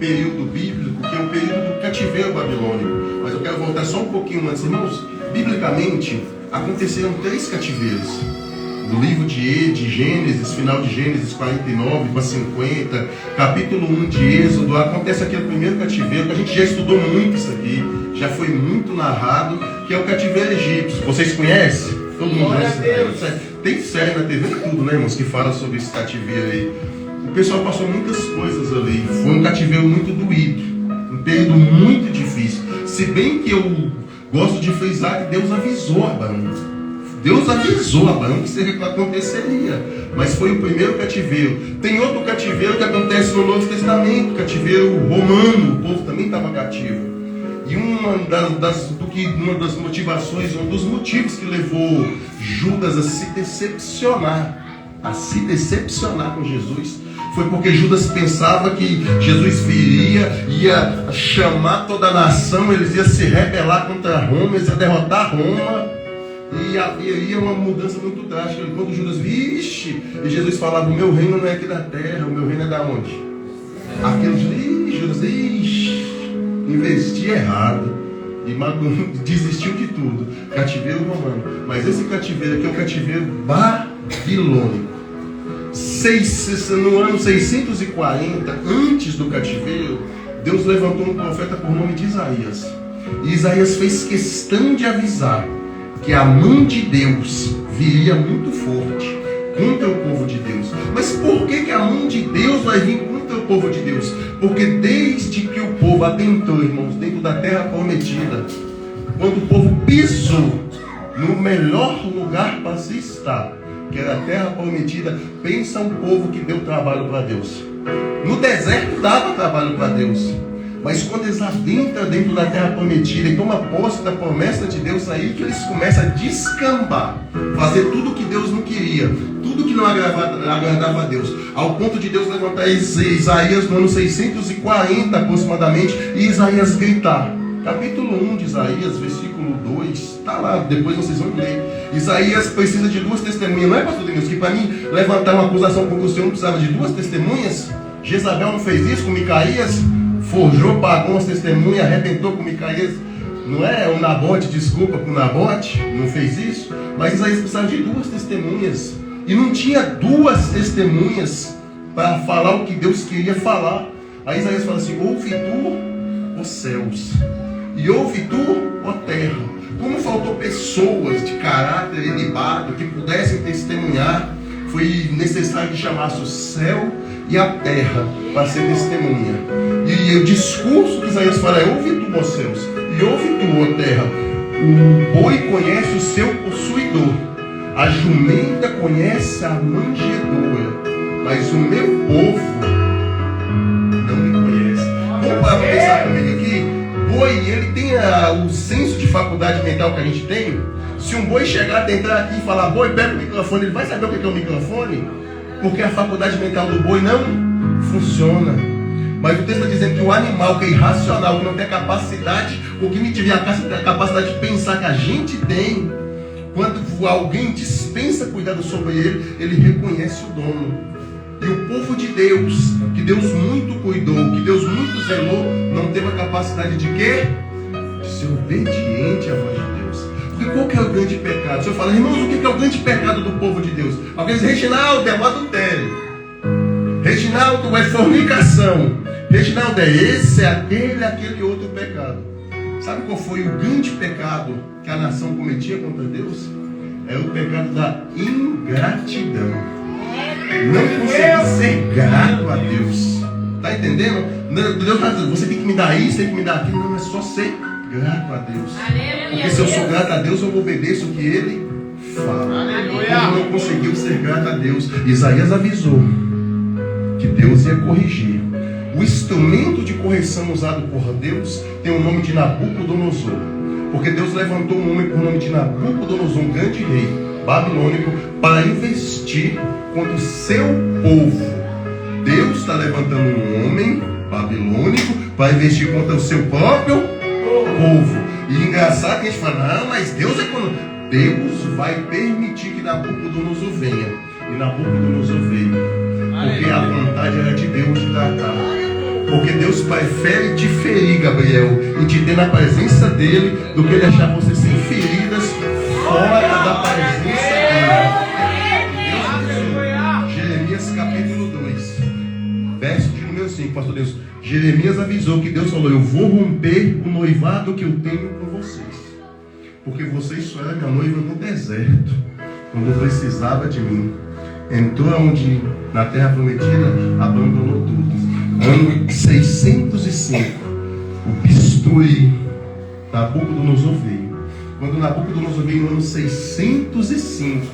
período bíblico, que é o período do cativeiro babilônico. Mas eu quero voltar só um pouquinho antes, irmãos. Biblicamente, aconteceram 3 cativeiros. Do livro de Gênesis, final de Gênesis 49 para 50, capítulo 1 de Êxodo, acontece aquele primeiro cativeiro, que a gente já estudou muito isso aqui, já foi muito narrado, que é o cativeiro egípcio. Vocês conhecem? Todo mundo conhece? Tem série na TV e tudo, né, irmãos, que fala sobre esse cativeiro aí. O pessoal passou muitas coisas ali, foi um cativeiro muito doído, um período muito difícil. Se bem que eu gosto de frisar que Deus avisou Abraão. Deus avisou Abraão que isso aconteceria, mas foi o primeiro cativeiro. Tem outro cativeiro que acontece no Novo Testamento, cativeiro romano, o povo também estava cativo. E uma das motivações, um dos motivos que levou Judas a se decepcionar com Jesus, foi porque Judas pensava que Jesus viria, ia chamar toda a nação, eles iam se rebelar contra Roma, eles iam derrotar Roma. E havia uma mudança muito drástica. Quando Judas, vixe, e Jesus falava: o meu reino não é aqui da terra, o meu reino é da onde? Aqueles, Judas, investiu errado. E desistiu de tudo. Cativeiro romano. Mas esse cativeiro aqui é o cativeiro babilônico. No ano 640, antes do cativeiro, Deus levantou um profeta por nome de Isaías. E Isaías fez questão de avisar que a mão de Deus viria muito forte contra o povo de Deus. Mas por que a mão de Deus vai vir contra o povo de Deus? Porque desde que o povo adentrou, irmãos, dentro da terra prometida, quando o povo pisou no melhor lugar para se estar, que era a terra prometida, pensa um povo que deu trabalho para Deus. No deserto dava trabalho para Deus. Mas quando eles adentram dentro da terra prometida e tomam posse da promessa de Deus, aí que eles começam a descambar, fazer tudo o que Deus não queria, tudo que não agradava a Deus, ao ponto de Deus levantar Isaías no ano 640 aproximadamente, e Isaías gritar. Capítulo 1 de Isaías, versículo 2, está lá, depois vocês vão ler. Isaías precisa de 2 testemunhas, não é, pastor Deus, que para mim levantar uma acusação contra o Senhor não precisava de 2 testemunhas? Jezabel não fez isso com Micaías? Forjou, pagou as testemunhas, arrebentou com Micaías. Não é o Nabote, desculpa com Nabote, não fez isso. Mas Isaías precisava de 2 testemunhas. E não tinha 2 testemunhas para falar o que Deus queria falar. Aí Isaías fala assim: ouve tu, ó céus, e ouve tu, ó terra. Como faltou pessoas de caráter elevado que pudessem testemunhar, foi necessário que chamasse o céu e a terra para ser testemunha. E o discurso que Isaías fala é: ouve tu, ó céus, e ouve tu, ó terra. O boi conhece o seu possuidor, a jumenta conhece a manjedoura, mas o meu povo não me conhece. Vamos para pensar comigo aqui. Boi, ele tem o senso de faculdade mental que a gente tem. Se um boi chegar, tentar aqui e falar: boi, pega o microfone, ele vai saber o que é o microfone? Porque a faculdade mental do boi não funciona. Mas o texto está dizendo que o animal que é irracional, que não tem a capacidade cognitiva, a capacidade de pensar que a gente tem, quando alguém dispensa cuidado sobre ele, ele reconhece o dono. E o povo de Deus, que Deus muito cuidou, que Deus muito zelou, não teve a capacidade de quê? De ser obediente à voz de Deus. Porque qual que é o grande pecado? Se eu falar: irmãos, o que é o grande pecado do povo de Deus? Alguém diz: Reginaldo, é o adultério. Reginaldo, é fornicação. Reginaldo, é esse, aquele outro pecado. Sabe qual foi o grande pecado que a nação cometia contra Deus? É o pecado da ingratidão. Não conseguir ser grato a Deus. Está entendendo? Deus está dizendo: você tem que me dar isso, tem que me dar aquilo. Não, é só ser grato a Deus. Porque se eu sou grato a Deus, eu obedeço o que Ele fala. Ele não conseguiu ser grato a Deus. Isaías avisou que Deus ia corrigir. O instrumento de correção usado por Deus tem o nome de Nabucodonosor. Porque Deus levantou um homem por nome de Nabucodonosor, um grande rei babilônico, para investir contra o seu povo. Deus está levantando um homem babilônico para investir contra o seu próprio povo. E engraçado que a gente fala: não, mas Deus é quando Deus vai permitir que Nabucodonosor venha. E Nabucodonosor veio. Porque a vontade era de Deus de tratar. Porque Deus prefere te ferir, Gabriel, e te ter na presença dele, do que deixar você sem feridas fora da presença dele. Jeremias capítulo 2, verso de número 5, pastor Deus. Jeremias avisou que Deus falou: eu vou romper o noivado que eu tenho com vocês, porque vocês só eram minha noiva no deserto, quando precisava de mim. Entrou onde, na terra prometida, abandonou tudo. Ano 605, o bisturi Nabucodonosor veio. Quando Nabucodonosor veio no ano 605,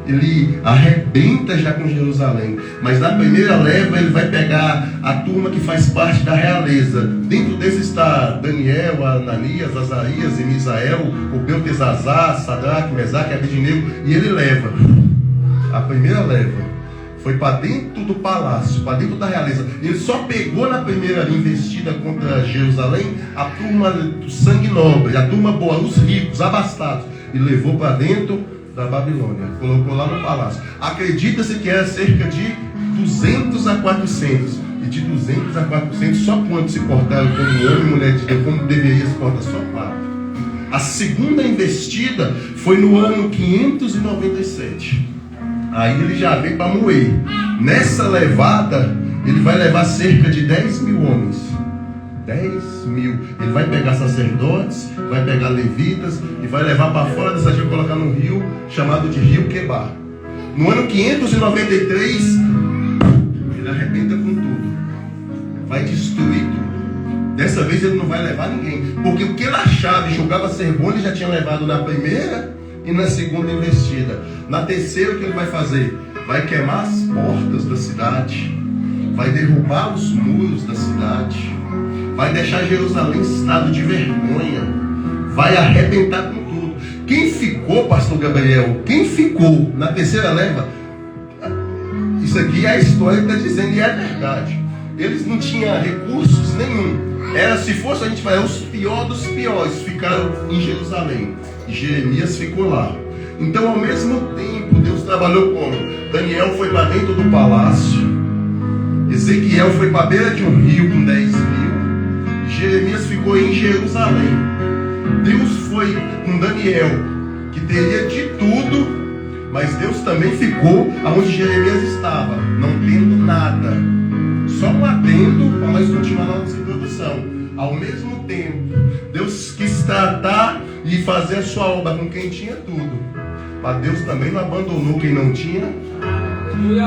ele arrebenta já com Jerusalém. Mas na primeira leva ele vai pegar a turma que faz parte da realeza. Dentro desse está Daniel, Ananias, Azarias e Misael, o Beltesazar, Sadraque, Mesaque e Abednego. E ele leva. A primeira leva foi para dentro do palácio, para dentro da realeza. Ele só pegou na primeira investida contra Jerusalém a turma do sangue nobre, a turma boa, os ricos, abastados, e levou para dentro da Babilônia, colocou lá no palácio. Acredita-se que era cerca de 200 a 400. E de 200 a 400, só quanto se portaram como homem e mulher de Deus, como deveria se portar? Só 4. A segunda investida foi no ano 597. Aí ele já veio para moer. Nessa levada, ele vai levar cerca de 10 mil homens. 10 mil. Ele vai pegar sacerdotes, vai pegar levitas e vai levar para fora dessa cidade e colocar num rio chamado de Rio Quebar. No ano 593, ele arrebenta com tudo. Vai destruir tudo. Dessa vez ele não vai levar ninguém. Porque o que ele achava e julgava ser bom, ele já tinha levado na primeira e na segunda investida. Na terceira, o que ele vai fazer? Vai queimar as portas da cidade, vai derrubar os muros da cidade, vai deixar Jerusalém em estado de vergonha, vai arrebentar com tudo. Quem ficou, pastor Gabriel, quem ficou na terceira leva, isso aqui é a história que está dizendo e é verdade. Eles não tinham recursos nenhum. Era, se fosse, a gente vai, os piores dos piores ficaram em Jerusalém. E Jeremias ficou lá. Então, ao mesmo tempo, Deus trabalhou como? Daniel foi para dentro do palácio, Ezequiel foi para a beira de um rio com 10 mil, Jeremias ficou em Jerusalém. Deus foi com Daniel, que teria de tudo, mas Deus também ficou onde Jeremias estava, não tendo nada. Só um adendo para nós continuar na nossa introdução. Ao mesmo tempo, Deus quis tratar e fazer a sua obra com quem tinha tudo. Mas Deus também não abandonou quem não tinha.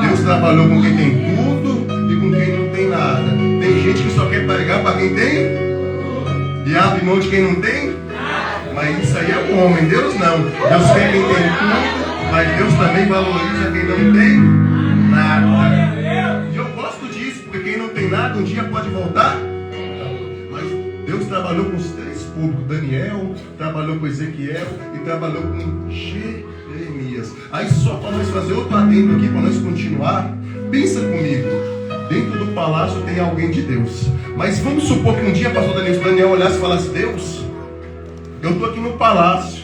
Deus trabalhou com quem tem tudo e com quem não tem nada. Tem gente que só quer pregar para quem tem e abre mão de quem não tem. Mas isso aí é o homem, Deus não. Deus quer quem tem tudo, mas Deus também valoriza quem não tem nada. E eu gosto disso, porque quem não tem nada um dia pode voltar. Mas Deus trabalhou com os três públicos. Daniel trabalhou com Ezequiel e trabalhou com Jeremias. Aí só para nós fazer outro adendo aqui, para nós continuar, pensa comigo. Dentro do palácio tem alguém de Deus. Mas vamos supor que um dia, pastor Daniel olhasse e falasse: Deus, eu estou aqui no palácio,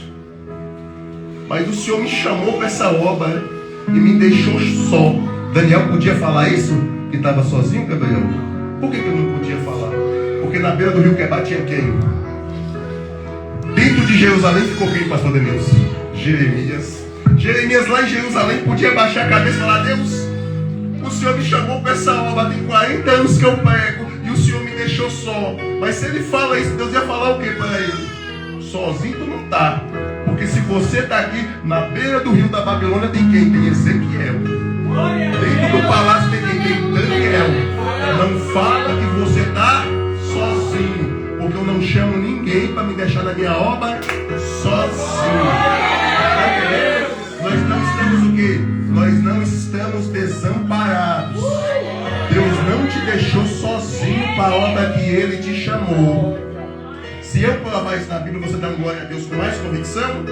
mas o Senhor me chamou para essa obra e me deixou só. Daniel podia falar isso? Que estava sozinho, Gabriel? Por que ele não podia falar? Porque na beira do rio Quebar tinha quem? Dentro de Jerusalém ficou quem, pastor Daniel? Jeremias. Jeremias lá em Jerusalém podia baixar a cabeça e falar: Deus, o Senhor me chamou para essa obra, tem 40 anos que eu prego e o Senhor me deixou só. Mas se ele fala isso, Deus ia falar o que para ele? Sozinho tu não está. Porque se você está aqui na beira do rio da Babilônia, tem quem? Tem Ezequiel. Dentro do palácio tem quem? Tem Daniel. Não fala que você está sozinho, porque eu não chamo ninguém para me deixar na minha obra sozinho. Nós não estamos o quê? Nós não estamos desamparados. Deus não te deixou sozinho para a obra que Ele te chamou. Se eu provar isso na Bíblia, você dá glória a Deus com mais convicção?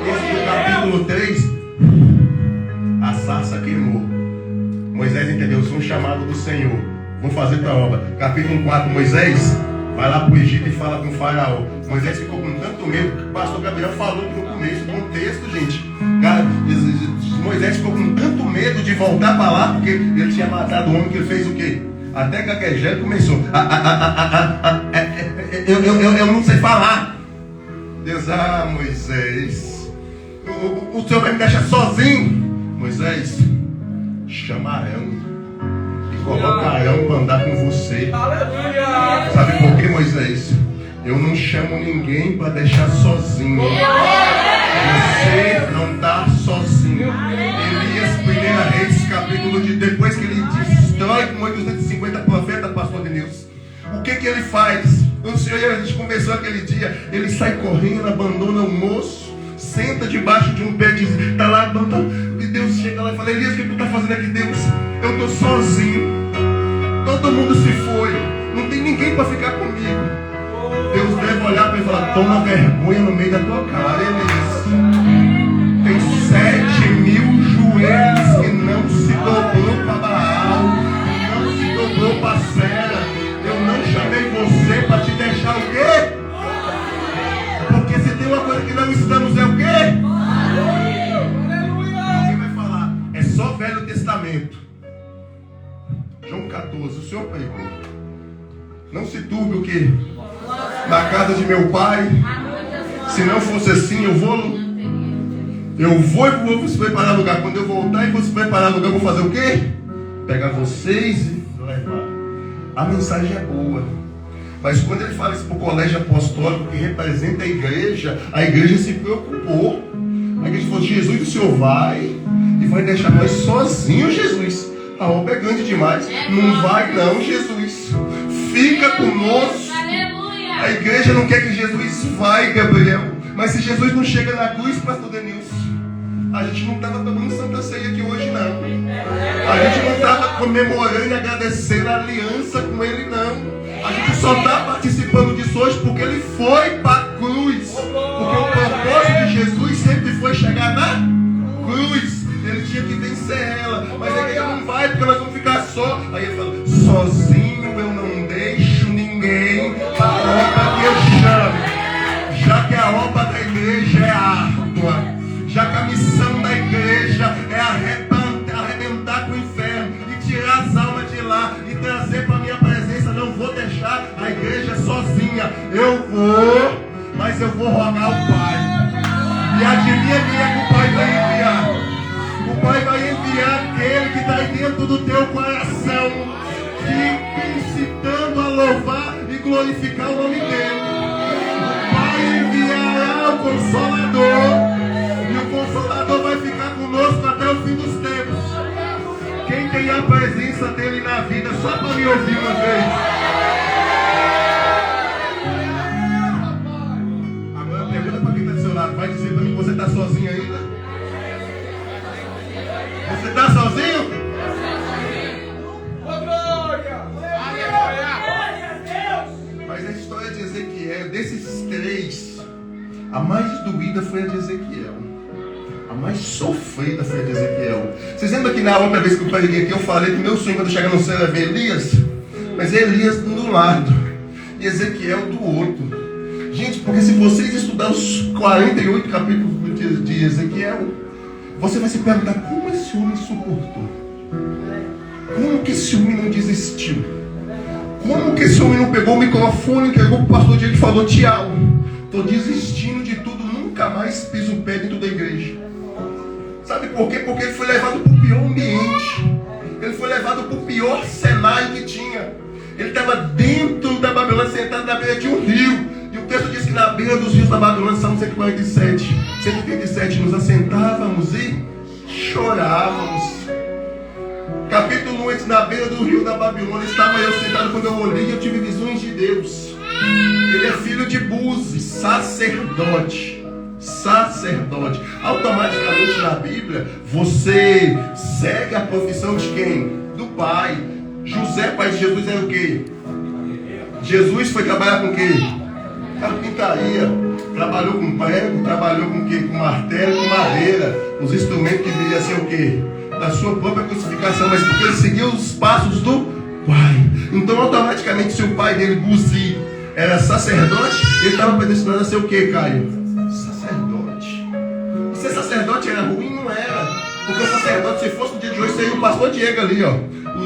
Esse no capítulo 3, a sarça queimou. Moisés entendeu, eu sou um chamado do Senhor, vou fazer tua obra. Capítulo 4, Moisés vai lá para o Egito e fala com o faraó. Moisés ficou com tanto medo que o pastor Gabriel falou no começo, no texto, gente. Moisés ficou com tanto medo de voltar para lá, porque ele tinha matado o homem que ele fez o quê? Até gaguejando começou. Eu não sei falar. Deus, Moisés, o Senhor vai me deixar sozinho. Moisés, chama Arão e coloca Arão para andar com você. Aleluia. Sabe por quê, Moisés? Eu não chamo ninguém para deixar sozinho. Você não está sozinho. Elias, 1 Reis, capítulo de... Depois que ele destrói com 850 profetas, pastor Denilson, o que ele faz? O Senhor e a gente conversou aquele dia. Ele sai correndo, abandona o moço, senta debaixo de um pé, diz, está lá, e Deus chega lá e fala, Elias, o que tu está fazendo aqui? Deus, eu estou sozinho. Todo mundo se foi. Não tem ninguém para ficar comigo. Deus deve olhar para ele e falar, toma vergonha no meio da tua cara, Elias. Tem 7.000 joelhos que não se dobrou para Baal, não se dobrou para Sera. Eu não chamei você para te deixar o quê? Porque se tem uma coisa que não estamos é o quê? Alguém vai falar, é só Velho Testamento. João 14, o Senhor pregou. Não se turbe o quê? Na casa de meu pai. Se não fosse assim, eu vou e vou se preparar lugar. Quando eu voltar e vou se preparar lugar, eu vou fazer o quê? Pegar vocês e levar. A mensagem é boa. Mas quando ele fala isso para o colégio apostólico, que representa a igreja se preocupou. A igreja falou, Jesus, o Senhor vai e vai deixar nós sozinhos, Jesus. A obra é grande demais. Não vai não, Jesus. Fica conosco. A igreja não quer que Jesus vá, Gabriel. Mas se Jesus não chega na cruz, pastor Denilson, a gente não estava tomando Santa Ceia aqui hoje, não. A gente não estava comemorando e agradecendo a aliança com ele, não. A gente só está participando disso hoje porque ele foi para a cruz. Porque o propósito de Jesus sempre foi chegar na cruz. Ele tinha que vencer ela. Mas a igreja não vai porque nós vamos ficar só. Aí ele fala, sozinho eu não deixo ninguém para a obra que eu chamo. Já que a obra da igreja é árdua, já que a missão da igreja é arrebentar com o inferno e tirar as almas de lá e trazer para a minha presença, não vou deixar a igreja sozinha. Eu vou, mas eu vou rogar ao Pai. E adivinha quem é que o Pai vai enviar? O Pai vai enviar aquele que está dentro do teu coração, te incitando a louvar e glorificar o nome dele. O Pai enviará o Consolador, e o Consolador vai ficar conosco até o fim dos tempos. Quem tem a presença dele na vida, só para me ouvir uma vez. Agora pergunta para quem está do seu lado, vai dizer para mim, você está sozinho ainda? Você está sozinho? Mas a história de Ezequiel, desses três, a mais doída foi a de Ezequiel. A mais sofrida foi a de Ezequiel. Vocês lembram que na outra vez que eu preguei aqui, eu falei que meu sonho quando chegar no céu é ver Elias? Mas é Elias do lado e Ezequiel do outro. Gente, porque se vocês estudarem os 48 capítulos de Ezequiel, você vai se perguntar como esse homem suportou. Como que esse homem não desistiu? Como que esse homem não pegou o microfone e entregou para o pastor Diego e falou, Tiago, estou desistindo de tudo, nunca mais piso o pé dentro da igreja. Sabe por quê? Porque ele foi levado para o pior ambiente. Ele foi levado para o pior cenário que tinha. Ele estava dentro da Babilônia, sentado na beira de um rio. E o texto diz que na beira dos rios da Babilônia, Salmo 137, nos assentávamos e chorávamos. Capítulo 8, na beira do rio da Babilônia, estava eu sentado. Quando eu olhei, eu tive visões de Deus. Ele é filho de Buzi, sacerdote. Automaticamente na Bíblia, você segue a profissão de quem? Do pai. José, pai de Jesus, era o quê? Jesus foi trabalhar com o quê? Carpintaria. Trabalhou com prego, trabalhou com o quê? Com martelo, com madeira. Os instrumentos que viriam a ser o quê? Da sua própria crucificação, mas porque ele seguiu os passos do pai. Então, automaticamente, se o pai dele, Buzi, era sacerdote, ele estava predestinado a ser o quê, Caio? Sacerdote. E ser sacerdote era ruim? Não era. Porque o sacerdote, se fosse no dia de hoje, seria o pastor Diego ali, ó.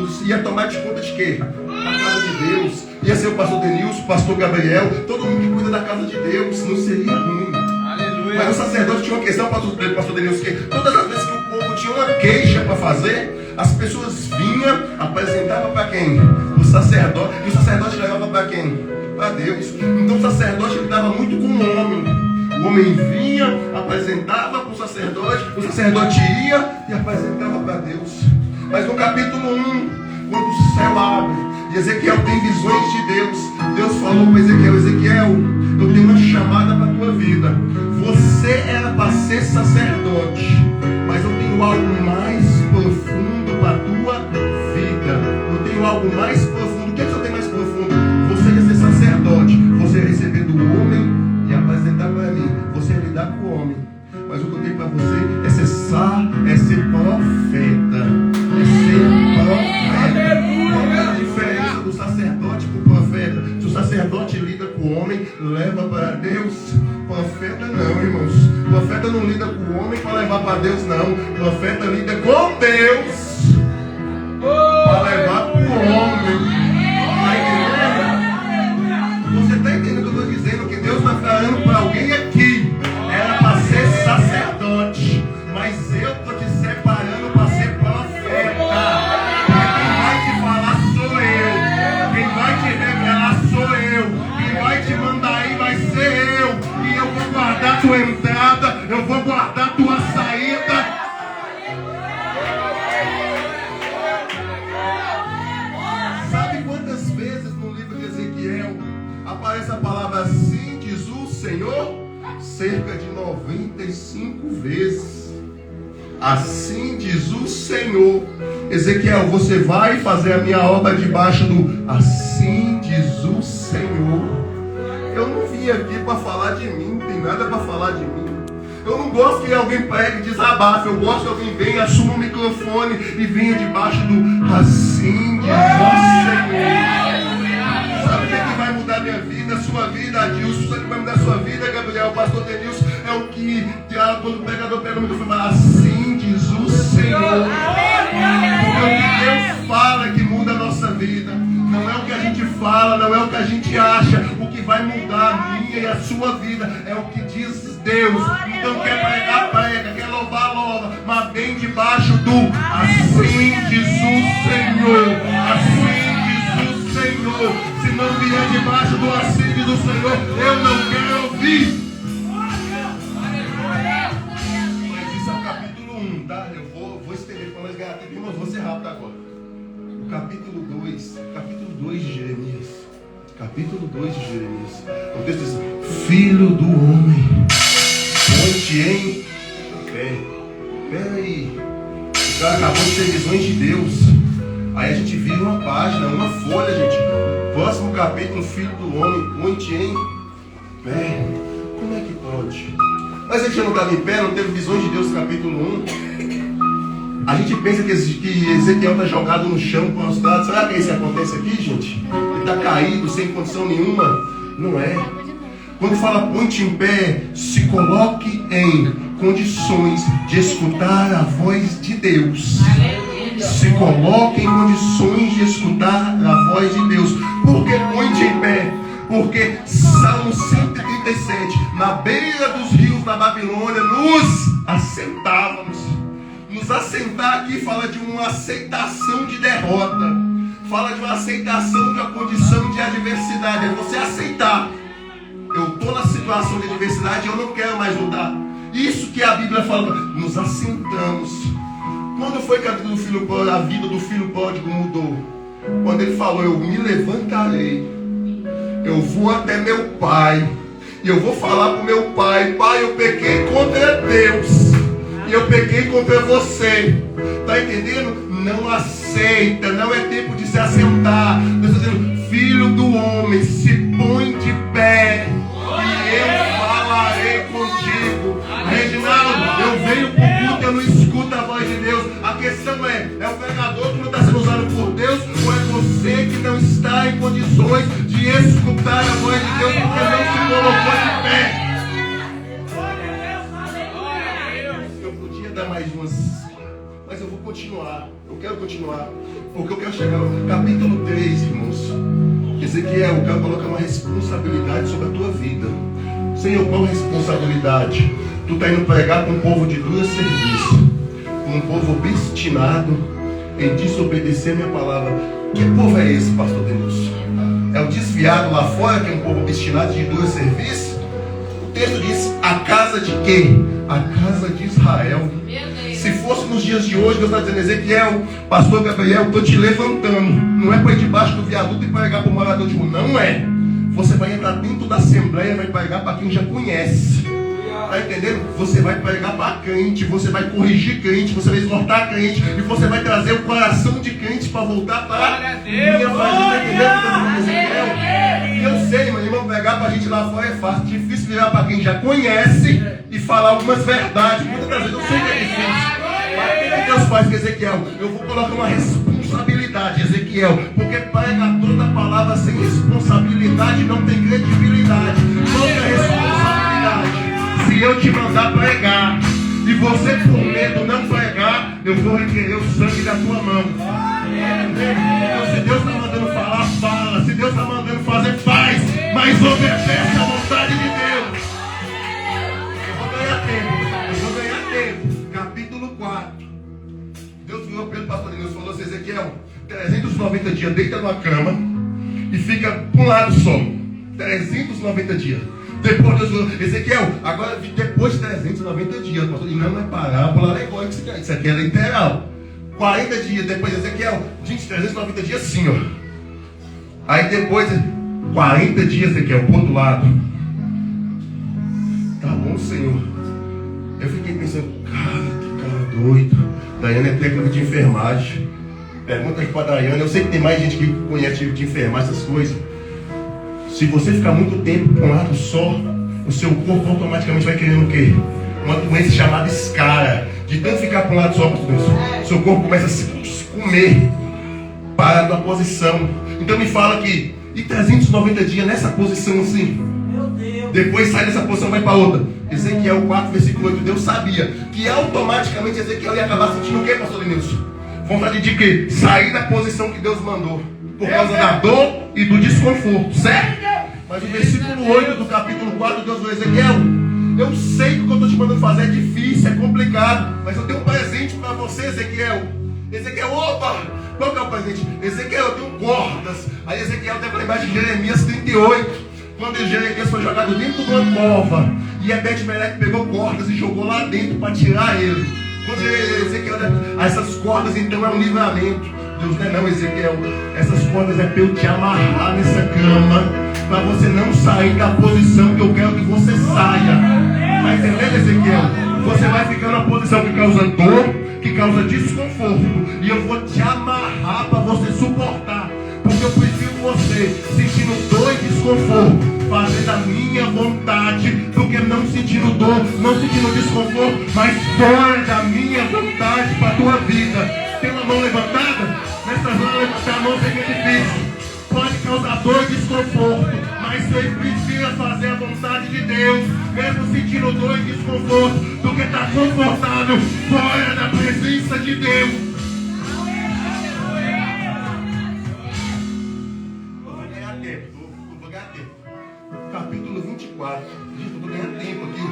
Jesus ia tomar de conta de quê? Da casa de Deus. Ia ser o pastor Denilson, o pastor Gabriel, todo mundo que cuida da casa de Deus. Não seria ruim. Aleluia. Mas o sacerdote tinha uma questão, pastor Denilson, que todas as vezes que o povo tinha uma queixa para fazer, as pessoas vinham, apresentavam para quem? O sacerdote. E o sacerdote levava para quem? Para Deus. Então o sacerdote lidava muito com o homem. O homem vinha, apresentava para o sacerdote ia e apresentava para Deus. Mas no capítulo 1, quando o céu abre e Ezequiel tem visões de Deus, Deus falou para Ezequiel: Ezequiel, eu tenho uma chamada para a tua vida. Você era para ser sacerdote, mas eu tenho algo mais profundo para a tua vida. Eu tenho algo mais profundo. O que é que eu tenho mais profundo? Você ia ser sacerdote, você ia receber do homem e apresentar para mim. Você ia lidar com o homem. Mas o que eu tenho para você é ser profeta. É ser profeta. Qual é a diferença do sacerdote para o profeta? Se o sacerdote lida com o homem, leva para Deus. Profeta não, irmãos. Profeta não lida com o homem para levar para Deus, não. Profeta lida com Deus para levar para o homem. Você está entendendo o que eu estou dizendo? Que Deus está falando para alguém aqui. Era para ser sacerdote, mas eu estou te separando para ser profeta. Quem vai te falar sou eu. Quem vai te revelar sou eu. Quem vai te mandar aí vai ser eu. E eu vou guardar tua entrada, eu vou guardar tua saída. Sabe quantas vezes no livro de Ezequiel aparece a palavra assim diz o Senhor? Cerca de 95 vezes. Assim diz o Senhor. Ezequiel, você vai fazer a minha obra debaixo do assim diz o Senhor. Eu não vim aqui para falar de mim, não tem nada para falar de mim. Eu não gosto que alguém pregue e desabafe. Eu gosto que alguém venha, assuma o microfone e venha debaixo do assim diz o Senhor. Sabe o que vai mudar minha vida, a sua vida, Adilson? Sabe o que vai mudar a sua vida, Gabriel? O pastor Denilson é o que, quando o pregador pega o microfone, fala assim diz o Senhor. Porque o que Deus fala é que muda a nossa vida. Não é o que a gente fala, não é o que a gente acha. O que vai mudar a minha e a sua vida é o que diz Deus. Então quer pregar, prega, quer louvar, louva, mas vem debaixo do assim diz o Senhor. Assim diz o Senhor. Se não vier debaixo do assim diz o Senhor, eu não quero ouvir. Mas isso é o capítulo 1, tá? Eu vou estender para nós ganhar tempo, irmãos, vou ser rápido agora. O capítulo 2 de Jeremias. Capítulo 2 de Jeremias. O texto diz: Filho do homem, ponte em pé. Pera aí. O cara acabou de ter visões de Deus. Aí a gente vira uma página, uma folha, gente. Próximo capítulo, filho do homem, ponte em pé. Como é que pode? Mas ele já não estava em pé, não teve visões de Deus no capítulo 1. A gente pensa que Ezequiel está jogado no chão, prostrado. Será que é isso que acontece aqui, gente? Ele está caído, sem condição nenhuma? Não é. Quando fala ponte em pé, se coloque em condições de escutar a voz de Deus. Se coloque em condições de escutar a voz de Deus. Por que ponte em pé? Porque Salmo 137, na beira dos rios da Babilônia, nos assentávamos. Nos assentar aqui fala de uma aceitação de derrota. Fala de uma aceitação de uma condição de adversidade. É você aceitar. Eu estou na situação de adversidade e eu não quero mais lutar. Isso que a Bíblia fala. Nos assentamos. Quando foi que a vida do filho pródigo mudou? Quando ele falou: eu me levantarei, eu vou até meu pai e eu vou falar para o meu pai: Pai, eu pequei contra Deus e eu pequei contra você. Está entendendo? Não aceita, não é tempo de se assentar. Deus está dizendo: filho do homem, se põe de pé e eu falarei contigo. Reginaldo, eu venho para o culto, eu não escuto a voz de Deus. A questão é o pregador que não está sendo usado por Deus, ou é você que não está em condições de escutar a voz de Deus porque não se colocou de pé? Eu podia dar mais umas, mas eu vou quero continuar, porque eu quero chegar no capítulo 3, irmãos. Ezequiel, eu quero colocar uma responsabilidade sobre a tua vida. Senhor, qual responsabilidade? Tu está indo pregar com um povo de dura serviço, com um povo obstinado em desobedecer a minha palavra. Que povo é esse, pastor Denilson? É o desviado lá fora, que é um povo obstinado de dura serviço? O texto diz, a casa de quem? A casa de Israel. Se fosse nos dias de hoje, Deus está dizendo, Ezequiel, pastor Gabriel, estou te levantando. Não é para ir debaixo do viaduto e pregar para o morador de rua. Não é. Você vai entrar dentro da assembleia e vai pregar para quem já conhece. Está entendendo? Você vai pregar para crente, você vai corrigir crente, você vai exortar crente, e você vai trazer o coração de crente para voltar para a minha família. Está entendendo? Eu sei, meu irmão, pregar para a gente lá fora é fácil. Difícil virar para quem já conhece e falar algumas verdades. Muitas vezes eu sei que é difícil. Mas Deus faz com Ezequiel. Eu vou colocar uma responsabilidade, Ezequiel, porque pregador da palavra sem responsabilidade não tem credibilidade. Qual é a responsabilidade? Se eu te mandar pregar e você por medo não pregar, eu vou requerer o sangue da tua mão. Então, se Deus está mandando falar, fala. Se Deus está mandando fazer, faz. Mas obedece a vontade de Deus. Eu vou ganhar tempo. Capítulo 4. Deus virou pelo pastor Deus, falou assim, Ezequiel, 390 dias deita numa cama e fica para um lado só. 390 dias. Depois Deus falou, Ezequiel, agora depois de 390 dias, pastor, e não é parábola alegórica, isso aqui é literal. 40 dias depois, Ezequiel, gente, 390 dias sim, ó. Aí depois, 40 dias, Ezequiel, pro outro lado. Tá bom, Senhor. Eu fiquei pensando, cara, que cara doido. Daiane é técnica de enfermagem. Pergunta aqui pra Daiane, eu sei que tem mais gente que conhece de enfermagem, essas coisas. Se você ficar muito tempo com um lado só, o seu corpo automaticamente vai querendo o quê? Uma doença chamada escara. De tanto ficar com um lado só, seu corpo começa a se comer para a tua posição. Então me fala que, e 390 dias nessa posição assim? Meu Deus. Depois sai dessa posição e vai para outra. Ezequiel 4, versículo 8. Deus sabia que automaticamente Ezequiel ia acabar sentindo o quê, pastor Denilson? Vontade de quê? Sair da posição que Deus mandou. Por causa da dor e do desconforto, certo? Mas o versículo 8 do capítulo 4, Deus falou, Ezequiel, eu sei que o que eu estou te mandando fazer é difícil, é complicado, mas eu tenho um presente para você, Ezequiel. Ezequiel, opa! Qual que é o presente? Ezequiel, eu tenho cordas. Aí Ezequiel até para lembrar de Jeremias 38, quando Jeremias foi jogado dentro de uma cova, e Ebed-Meleque pegou cordas e jogou lá dentro para tirar ele. Quando Ezequiel, essas cordas então é um livramento. Deus não é não, Ezequiel. Essas cordas é para eu te amarrar nessa cama, para você não sair da posição que eu quero que você saia. Mas entendeu, Ezequiel? Você vai ficar numa posição que causa dor, que causa desconforto, e eu vou te amarrar para você suportar. Porque eu prefiro você sentindo dor e desconforto, fazendo a minha vontade, do que não sentindo dor, não sentindo desconforto, mas fora da minha vontade para a tua vida. Tem uma mão levantada? Nessa mão levantar a mão fica difícil. Pode causar dor e desconforto, mas você precisa fazer a vontade de Deus, mesmo sentindo dor e desconforto, do que estar confortável fora da presença de Deus. Vou ganhar tempo. Capítulo 24. Gente, eu vou ganhar tempo aqui.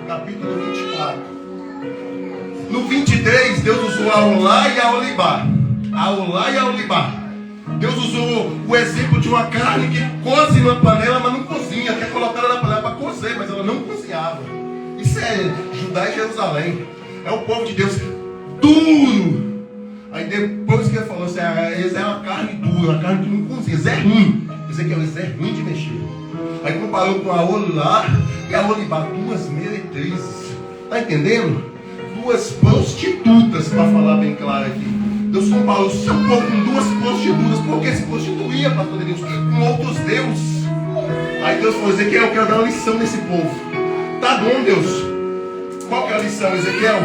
Capítulo 24. No 23, Deus usou a Olá e a Olibá. A Olá e a Olibá. Deus usou o exemplo de uma carne que coze numa panela, mas não cozinha. Quer colocar ela na panela para cozer, mas ela não cozinhava. Isso é Judá e Jerusalém. É o povo de Deus duro. Aí depois que ele falou assim, eles é uma carne dura, uma carne que não cozinha. Isso é ruim. Isso é ruim de mexer. Aí comparou com a Olá e a Olibá, duas meretrizes. Está entendendo? Duas prostitutas, para falar bem claro aqui. Deus comparou o seu povo com duas prostitutas, porque se prostituía, pastor Deus, com outros deuses. Aí Deus falou, Ezequiel, eu quero dar uma lição nesse povo. Tá bom, Deus. Qual que é a lição, Ezequiel?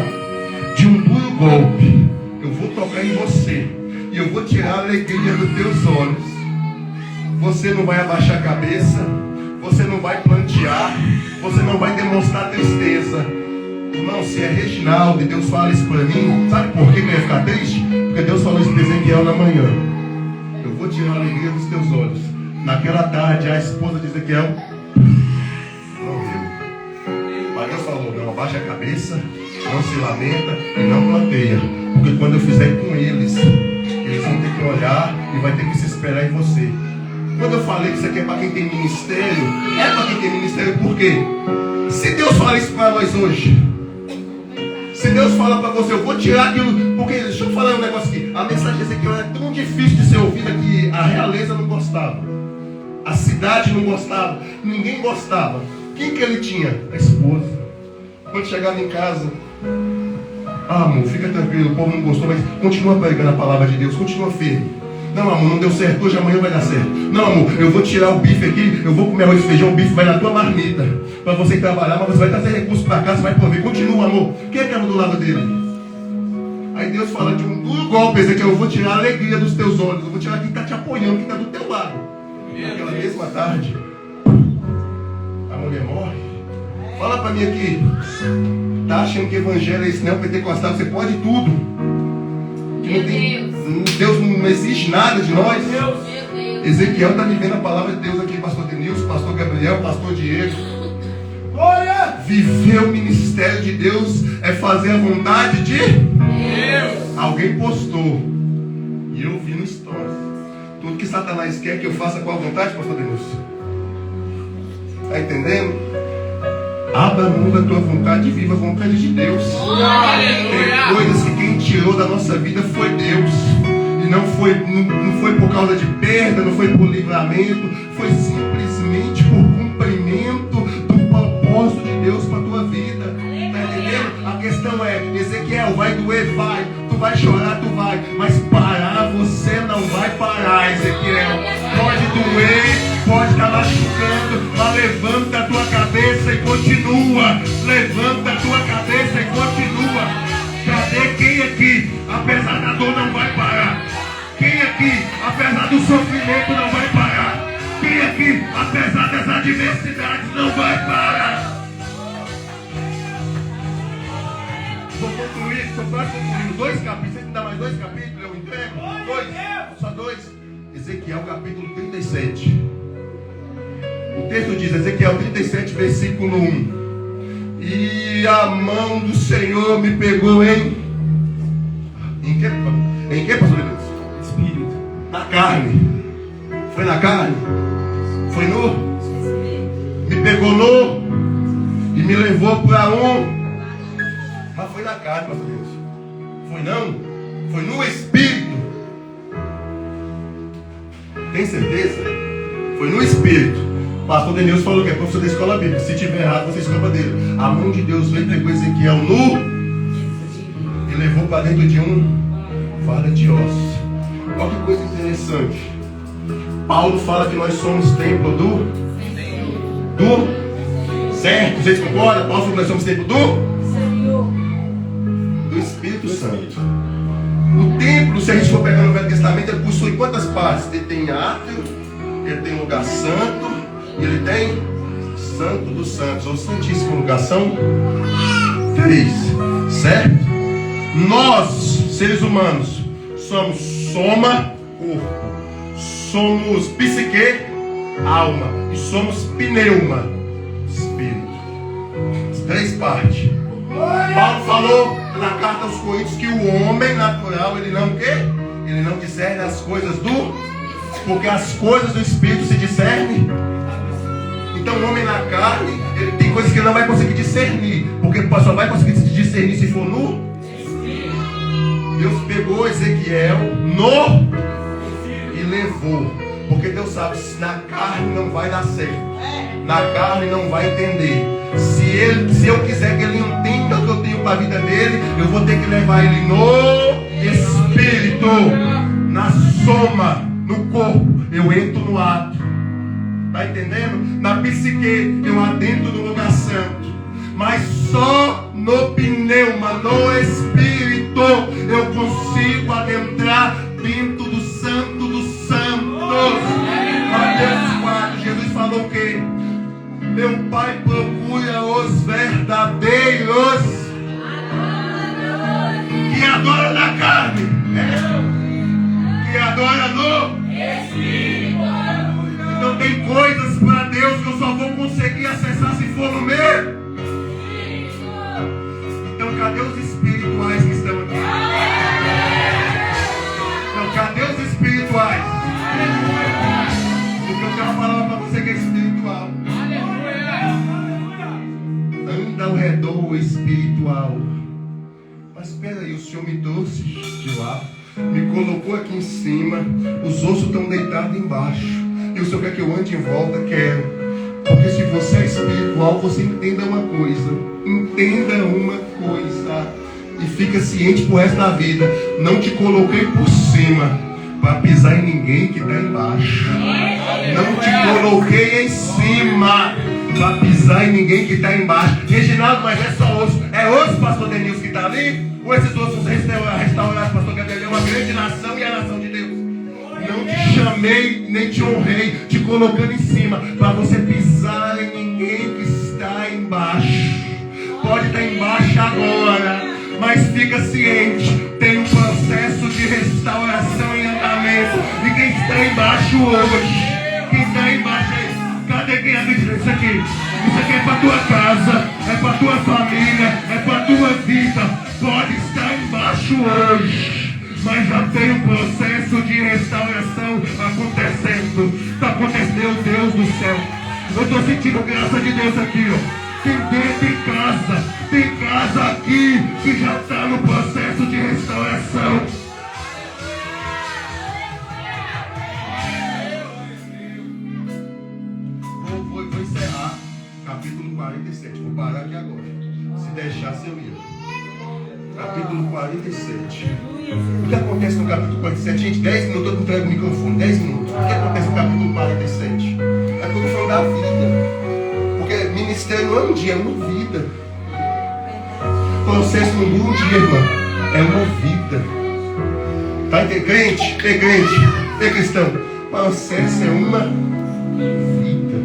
De um duro golpe, eu vou tocar em você, e eu vou tirar a alegria dos teus olhos. Você não vai abaixar a cabeça, você não vai plantear, você não vai demonstrar tristeza. Irmão, se é Reginaldo e Deus fala isso para mim, sabe por que eu ia ficar triste? Porque Deus falou isso para Ezequiel na manhã. Eu vou tirar a alegria dos teus olhos. Naquela tarde, a esposa de Ezequiel morreu. Mas Deus falou, não abaixa a cabeça, não se lamenta e não planteia. Porque quando eu fizer com eles vão ter que olhar e vai ter que se esperar em você. Quando eu falei que isso aqui é para quem tem ministério, é para quem tem ministério por quê? Se Deus fala isso para nós hoje, se Deus fala para você, eu vou tirar aquilo, porque deixa eu falar um negócio aqui, a mensagem de Ezequiel é tão difícil de ser ouvida que a realeza não gostava, a cidade não gostava, ninguém gostava. Quem que ele tinha? A esposa. Quando chegava em casa, amor, fica tranquilo, o povo não gostou, mas continua pregando a palavra de Deus, continua firme. Não, amor, não deu certo hoje, amanhã vai dar certo. Não, amor, eu vou tirar o bife aqui, eu vou comer arroz e feijão, o bife vai na tua marmita, para você ir trabalhar, mas você vai trazer recursos para casa, vai prover. Continua, amor. Quem é que estava do lado dele? Aí Deus fala de um duro golpe, Ezequiel, eu vou tirar a alegria dos teus olhos, eu vou tirar quem está te apoiando, quem está do teu lado. Naquela mesma tarde, a mulher morre. Fala para mim aqui, tá achando que evangelho é esse não, pentecostal, você pode tudo. Que não tem, Deus não exige nada de nós. Ezequiel está vivendo a palavra de Deus aqui, pastor Denilson, pastor Gabriel, pastor Diego. Glória! Viver o ministério de Deus é fazer a vontade de Deus. Alguém postou e eu vi no stories. Tudo que Satanás quer que eu faça com a vontade, pastor Denilson. Está entendendo? Abra mão da tua vontade e viva a vontade de Deus. Tem coisas que quem tirou da nossa vida foi Deus. E não foi por causa de perda, não foi por livramento, foi simplesmente por cumprimento do propósito de Deus para a tua vida. Está entendendo? A questão é, Ezequiel, vai doer, vai. Tu vai chorar, tu vai. Mas parar, você não vai parar, Ezequiel. Pode doer, pode estar machucando, mas levanta a tua cabeça e continua. Levanta a tua cabeça e continua. Cadê quem aqui, apesar da dor, não vai parar? Quem aqui, apesar do sofrimento, não vai parar? Quem aqui, apesar das adversidades, não vai parar? Vou concluir, estou quase concluindo 2 capítulos. Você me dá mais 2 capítulos, eu entrego? 2, só 2. Ezequiel capítulo 37. O texto diz, Ezequiel 37, versículo 1. E a mão do Senhor me pegou em que, pastor Deus? Espírito. Na carne. Foi na carne? Foi nu? Me pegou nu e me levou para Mas foi na carne, pastor Deus. Foi não? Foi no Espírito. Tem certeza? Foi no Espírito. Pastor Denilson falou que é professor da escola bíblica. Se tiver errado, você escapa dele. A mão de Deus veio, pegou Ezequiel nu e levou para dentro de vara de ossos. Olha que coisa interessante. Paulo fala que nós somos templo do certo? Vocês concordam? Paulo fala que nós somos templo do Espírito Santo. O templo, se a gente for pegar no Velho Testamento, ele possui quantas partes? Ele tem átrio, ele tem lugar santo, e ele tem Santo dos Santos, ou Santíssimo Lugar. São 3, certo? Nós, seres humanos, somos soma, corpo, somos psique, alma, e somos pneuma, espírito. As 3 partes. Paulo falou na carta aos Coríntios que o homem natural, ele não discerne as coisas porque as coisas do espírito se discernem. Então o homem na carne, ele tem coisas que ele não vai conseguir discernir, porque só vai conseguir discernir se for nu. Deus pegou Ezequiel e levou, porque Deus sabe, na carne não vai dar certo, na carne não vai entender. Se eu quiser que ele entenda o que eu tenho para a vida dele, eu vou ter que levar ele no Espírito, na soma, no corpo. Eu entro no ato. Está entendendo? Na psique eu adentro no lugar santo. Mas só no pneuma, no Espírito, eu consigo adentrar dentro do Santo dos Santos. Mateus 4, Jesus falou o quê? Meu Pai procura os verdadeiros para você que é espiritual. Anda ao redor espiritual. Mas espera aí, o Senhor me trouxe de lá, me colocou aqui em cima, os ossos estão deitados embaixo. E o Senhor quer que eu ande em volta? Quero. Porque se você é espiritual, você entenda uma coisa. Entenda uma coisa. E fica ciente pro resto da vida. Não te coloquei por cima para pisar em ninguém que está embaixo. Não te coloquei em cima para pisar em ninguém que está embaixo. Reginaldo, mas é só osso. É osso, pastor Denilson, que está ali? Ou esses ossos restaurados, pastor Gabriel? É uma grande nação e a nação de Deus. Não te chamei, nem te honrei, te colocando em cima para você pisar em ninguém que está embaixo. Pode estar embaixo agora, mas fica ciente, tem um processo de restauração em andamento. E quem está embaixo hoje, quem está embaixo aí, cadê quem acredita nisso aqui? Isso aqui é para tua casa, é para tua família, é para tua vida. Pode estar embaixo hoje, mas já tem um processo de restauração acontecendo. Está acontecendo, Deus do céu. Eu estou sentindo graça de Deus aqui, ó. Tem casa aqui que já está no processo de restauração. Vou encerrar capítulo 47. Vou parar aqui agora. Se deixasse eu ia. Capítulo 47. O que acontece no capítulo 47? Gente, 10 minutos eu entrego o microfone. 10 minutos. O que acontece no capítulo 47? É tudo falando da vida. Porque ministério não é um dia, é uma vida. Processo não dura um dia, irmão. É uma vida. Tá entendendo? Crente, cristão. Processo é uma vida.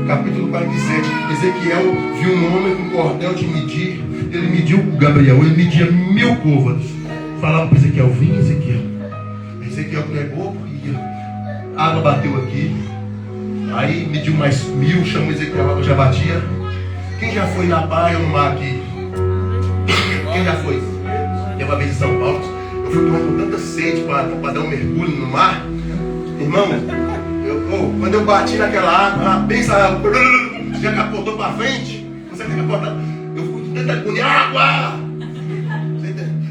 Capítulo 47. Ezequiel viu um homem com cordel de medir. Ele mediu, Gabriel, ele media 1000 côvados. Falava para Ezequiel, vem Ezequiel. Ezequiel pregou e a água bateu aqui. Aí mediu mais 1000, chamou Ezequiel, a água já batia. Quem já foi na praia ou no mar aqui? Quem já foi? Tem uma vez em São Paulo, eu fui com tanta sede para dar um mergulho no mar. Irmão, quando eu bati naquela água, pensa, já capotou para frente. Você tem que capotar. Eu fui tentando comer água.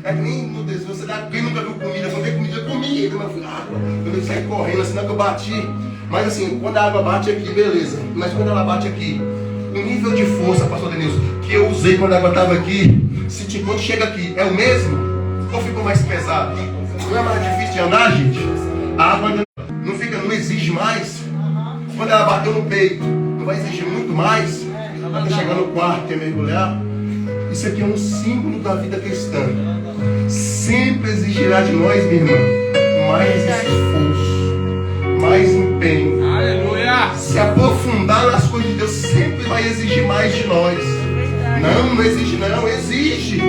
É que nem no desenho, você dá, quem nunca viu comida? Quando tem comida, comida. Mas eu fui água. Eu saí correndo, assim, não que eu bati. Mas assim, quando a água bate aqui, beleza. Mas quando ela bate aqui, o nível de força, pastor Denilson, que eu usei quando a água estava aqui, quando chega aqui, é o mesmo? Ou ficou mais pesado? Não é mais difícil de andar, gente? A água não exige mais. Quando ela bateu no peito, não vai exigir muito mais. Até chegar no quarto e mergulhar. Isso aqui é um símbolo da vida cristã. Sempre exigirá de nós, minha irmã, mais esforço, mais empenho. Aleluia! Se aprofundar nas coisas de Deus sempre vai exigir mais de nós. Não exige, não, exige.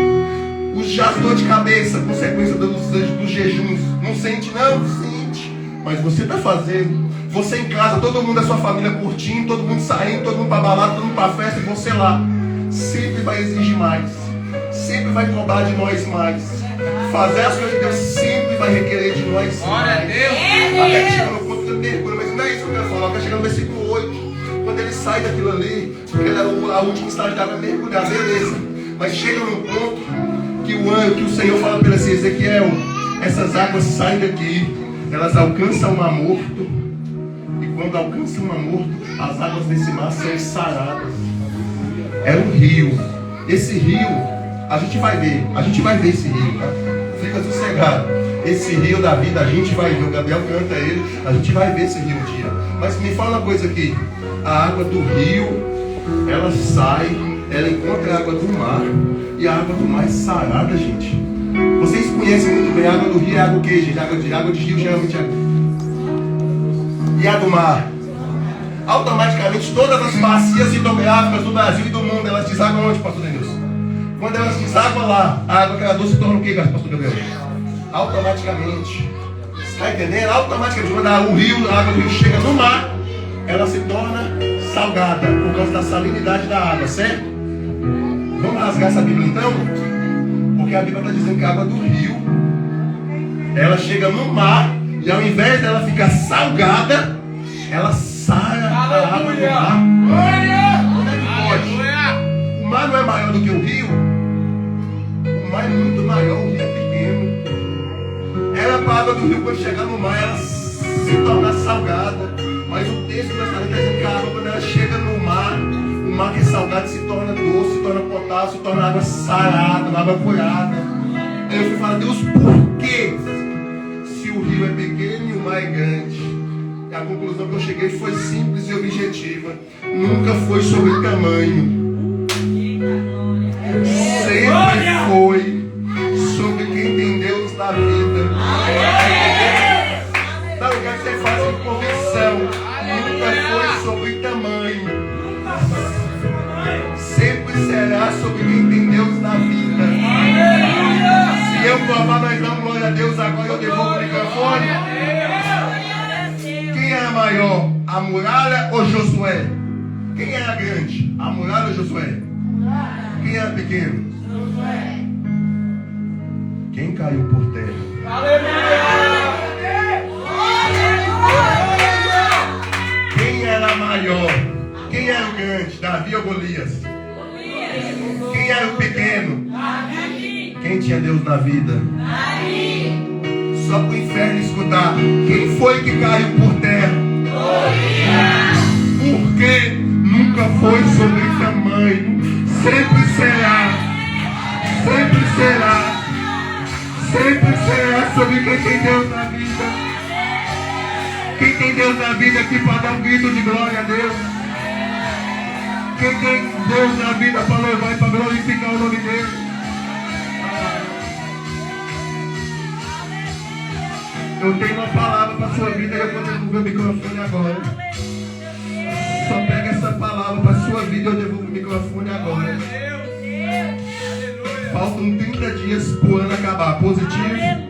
Já dor de cabeça, consequência dos jejuns. Não sente, não? Sente. Mas você está fazendo. Você em casa, todo mundo da sua família curtindo, todo mundo saindo, todo mundo para balada, todo mundo para festa, e você lá. Sempre vai exigir mais. Sempre vai cobrar de nós mais. Fazer as coisas de Deus sempre vai requerer de nós mais. Glória a Deus. Até que chega no ponto do mergulho, mas não é isso que eu quero falar. Até chegar no versículo 8. Quando ele sai daquilo ali, porque a última estágio dava mergulhar, beleza. Mas chega num ponto que o Senhor fala para ele assim, Ezequiel, essas águas saem daqui, elas alcançam o mar morto, e quando alcançam o mar morto, as águas desse mar são saradas. É um rio. Esse rio, a gente vai ver esse rio, tá? Fica sossegado. Esse rio da vida a gente vai ver, o Gabriel canta ele, a gente vai ver esse rio um dia. Mas me fala uma coisa aqui, a água do rio, ela sai, ela encontra a água do mar, e a água do mar é sarada, gente. Vocês conhecem muito bem a água do rio, é água o quê, gente? Água de rio geralmente é... E a do mar? Automaticamente todas as bacias hidrográficas do Brasil e do mundo, elas desaguam onde, pastor Denilson? Quando elas desaguam lá, a água que ela doce se torna o quê, pastor Gabriel? Automaticamente. Está entendendo? Automaticamente, quando o rio, a água do rio chega no mar, ela se torna salgada, por causa da salinidade da água, certo? Vamos rasgar essa Bíblia então? Porque a Bíblia está dizendo que a água do rio, ela chega no mar, e ao invés dela ficar salgada, ela sara Como é que pode? O mar não é maior do que o rio? O mar é muito maior, o rio é pequeno. Era para a água do rio, quando chegar no mar, ela se tornar salgada. Mas o texto da Bíblia está dizendo que a água, quando ela chega no mar, o mar que é salgado se torna doce, se torna potássio, se torna água sarada, uma água curada. Aí eu fui falar, Deus, por quê? Se o rio é pequeno e o mar é grande. E a conclusão que eu cheguei foi simples e objetiva. Nunca foi sobre tamanho. Sempre foi sobre quem tem Deus na vida. Não, eu quero que você faça com convicção. Nunca foi sobre tamanho. Sempre será sobre quem tem Deus na vida. Se eu provar, nós damos glória a Deus. Agora eu devolvo o microfone. Quem era maior, a muralha ou Josué? Quem era grande, a muralha ou Josué? Quem era pequeno? Quem caiu por terra? Quem era maior? Quem era o grande? Davi ou Golias? Quem era o pequeno? Quem tinha Deus na vida? Só para o inferno escutar. Quem foi que caiu por terra? Porque nunca foi sobre tamanho. Sempre será. Sempre será. Sempre será sobre quem tem Deus na vida. Quem tem Deus na vida aqui para dar um grito de glória a Deus. Quem tem Deus na vida para louvar e para glorificar o nome dele. Eu tenho uma palavra para a sua vida e eu vou devolver o microfone agora. Só pega essa palavra para a sua vida e eu devolvo o microfone agora. Faltam 30 dias para o ano acabar. Positivo?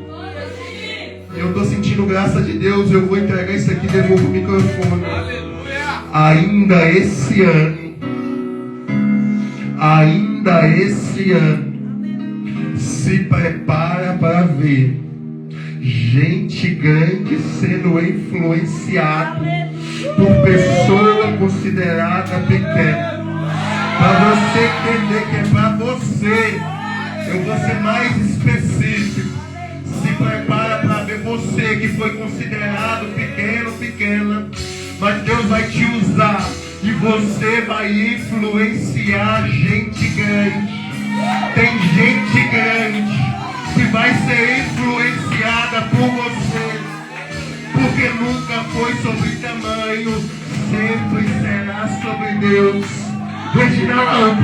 Eu estou sentindo graça de Deus. Eu vou entregar isso aqui e devolvo o microfone. Ainda esse ano, se prepara para ver gente grande sendo influenciado por pessoa considerada pequena. Para você entender que é para você, eu vou ser mais específico. Se prepara para ver você que foi considerado pequeno, pequena, mas Deus vai te usar e você vai influenciar gente grande. Tem gente grande que vai ser influenciada por você, porque nunca foi sobre tamanho, sempre será sobre Deus. Reginaldo,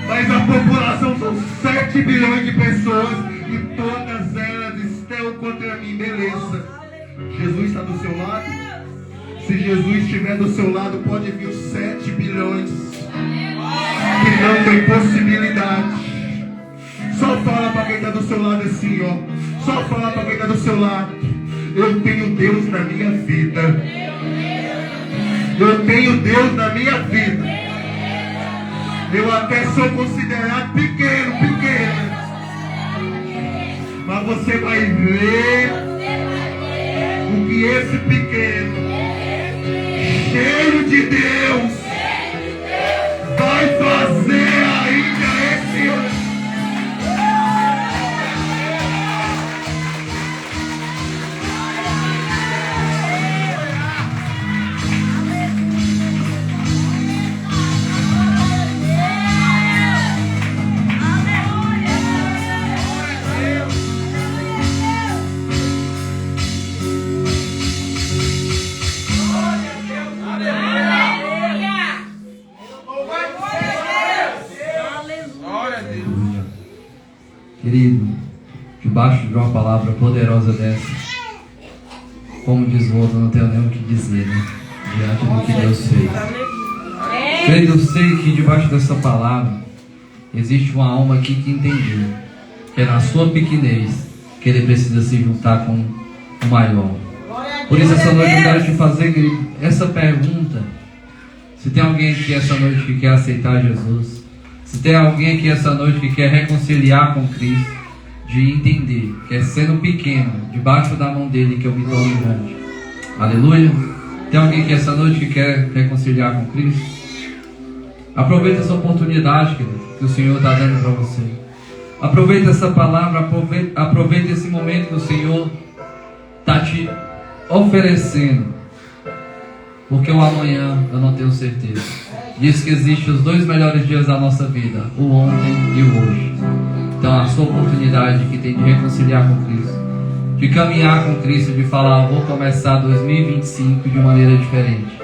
mas a população são 7 bilhões de pessoas e todas elas estão contra mim, beleza. Jesus está do seu lado? Se Jesus estiver do seu lado, pode vir os 7 bilhões que não tem possibilidade. Só fala para quem está do seu lado assim, ó. Só fala para quem está do seu lado. Eu tenho Deus na minha vida. Eu tenho Deus na minha vida. Eu até sou considerado pequeno. Mas você vai ver o que esse pequeno, cheio de Deus, vai fazer ainda esse ano. Querido, debaixo de uma palavra poderosa dessa, como diz o outro, não tenho nem o que dizer, né? Diante do que Deus fez. Querido, eu sei que debaixo dessa palavra existe uma alma aqui que entendeu que é na sua pequenez que ele precisa se juntar com o maior. Por isso essa noite eu quero te fazer, querido, essa pergunta. Se tem alguém aqui essa noite que quer aceitar Jesus, se tem alguém aqui essa noite que quer reconciliar com Cristo, de entender que é sendo pequeno, debaixo da mão dele, que eu me torno grande. Aleluia. Tem alguém aqui essa noite que quer reconciliar com Cristo? Aproveita essa oportunidade, querido, que o Senhor está dando para você. Aproveita essa palavra, aproveita esse momento que o Senhor está te oferecendo. Porque o amanhã eu não tenho certeza. Diz que existem os 2 melhores dias da nossa vida, o ontem e o hoje. Então a sua oportunidade que tem de reconciliar com Cristo, de caminhar com Cristo, de falar, vou começar 2025 de maneira diferente,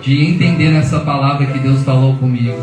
de entender essa palavra que Deus falou comigo,